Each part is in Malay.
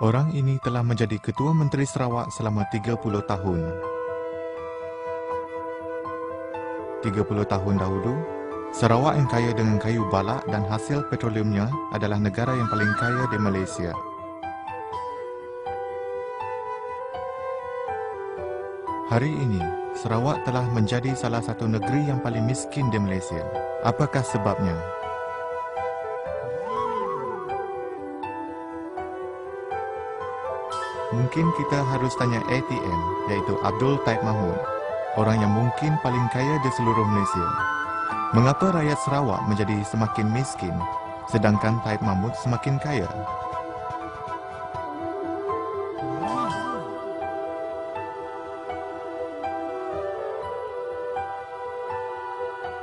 Orang ini telah menjadi Ketua Menteri Sarawak selama 30 tahun. 30 tahun dahulu, Sarawak yang kaya dengan kayu balak dan hasil petroleumnya adalah negara yang paling kaya di Malaysia. Hari ini, Sarawak telah menjadi salah satu negeri yang paling miskin di Malaysia. Apakah sebabnya? Mungkin kita harus tanya ATM, iaitu Abdul Taib Mahmud, orang yang mungkin paling kaya di seluruh Malaysia. Mengapa rakyat Sarawak menjadi semakin miskin, sedangkan Taib Mahmud semakin kaya?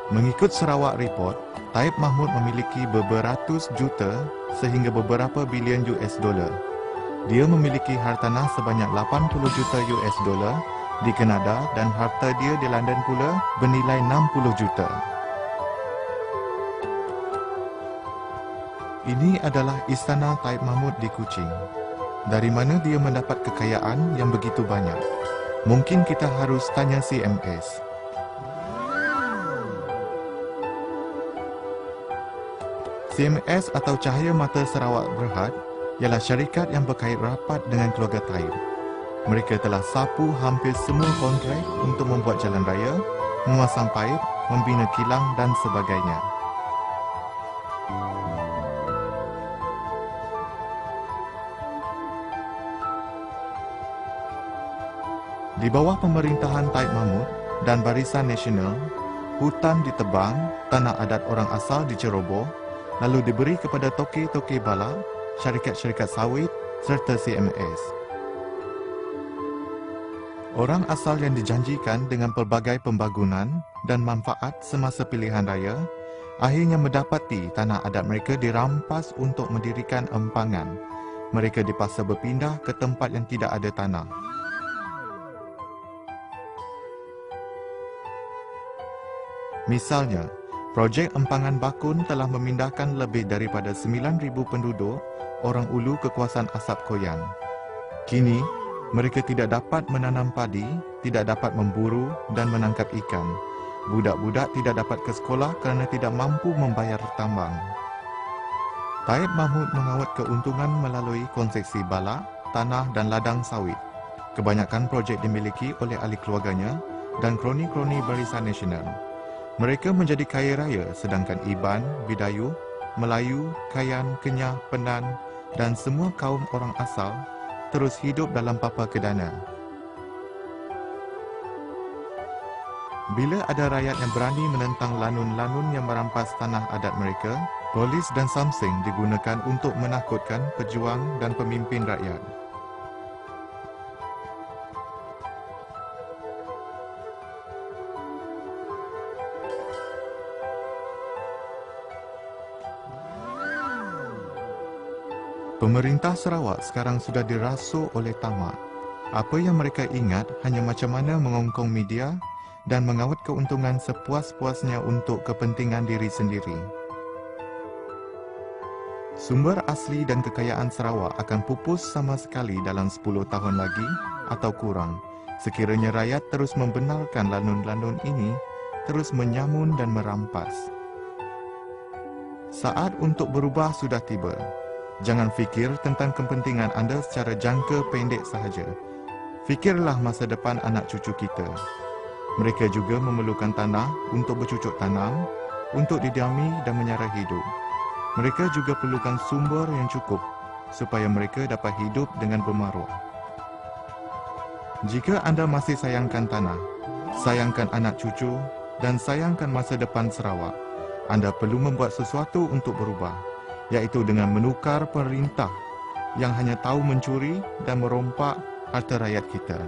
Mengikut Sarawak Report, Taib Mahmud memiliki beratus juta sehingga beberapa bilion US dolar. Dia memiliki hartanah sebanyak 80 juta US dolar di Kanada dan harta dia di London pula bernilai 60 juta. Ini adalah istana Taib Mahmud di Kuching. Dari mana dia mendapat kekayaan yang begitu banyak? Mungkin kita harus tanya CMS. CMS atau Cahaya Mata Sarawak Berhad ialah syarikat yang berkait rapat dengan keluarga Taib. Mereka telah sapu hampir semua kontrak untuk membuat jalan raya, memasang paip, membina kilang dan sebagainya. Di bawah pemerintahan Taib Mahmud dan Barisan Nasional, hutan ditebang, tanah adat orang asal diceroboh, lalu diberi kepada toke-toke balak, syarikat-syarikat sawit serta CMS. Orang asal yang dijanjikan dengan pelbagai pembangunan dan manfaat semasa pilihan raya, akhirnya mendapati tanah adat mereka dirampas untuk mendirikan empangan. Mereka dipaksa berpindah ke tempat yang tidak ada tanah. Misalnya, projek empangan Bakun telah memindahkan lebih daripada 9,000 penduduk orang Ulu ke kawasan Asap Koyan. Kini, mereka tidak dapat menanam padi, tidak dapat memburu dan menangkap ikan. Budak-budak tidak dapat ke sekolah kerana tidak mampu membayar tambang. Taib Mahmud mengawet keuntungan melalui konsesi balak, tanah dan ladang sawit. Kebanyakan projek dimiliki oleh ahli keluarganya dan kroni-kroni Barisan Nasional. Mereka menjadi kaya raya sedangkan Iban, Bidayuh, Melayu, Kayan, Kenyah, Penan dan semua kaum orang asal terus hidup dalam papa kedana. Bila ada rakyat yang berani menentang lanun-lanun yang merampas tanah adat mereka, polis dan samseng digunakan untuk menakutkan pejuang dan pemimpin rakyat. Pemerintah Sarawak sekarang sudah dirasuk oleh tamak. Apa yang mereka ingat hanya macam mana mengongkong media dan mengawet keuntungan sepuas-puasnya untuk kepentingan diri sendiri. Sumber asli dan kekayaan Sarawak akan pupus sama sekali dalam 10 tahun lagi atau kurang, sekiranya rakyat terus membenarkan lanun-lanun ini terus menyamun dan merampas. Saat untuk berubah sudah tiba. Jangan fikir tentang kepentingan anda secara jangka pendek sahaja. Fikirlah masa depan anak cucu kita. Mereka juga memerlukan tanah untuk bercucuk tanam, untuk didiami dan menyara hidup. Mereka juga perlukan sumber yang cukup supaya mereka dapat hidup dengan bermaruah. Jika anda masih sayangkan tanah, sayangkan anak cucu dan sayangkan masa depan Sarawak, anda perlu membuat sesuatu untuk berubah, iaitu dengan menukar pemerintah yang hanya tahu mencuri dan merompak harta rakyat kita.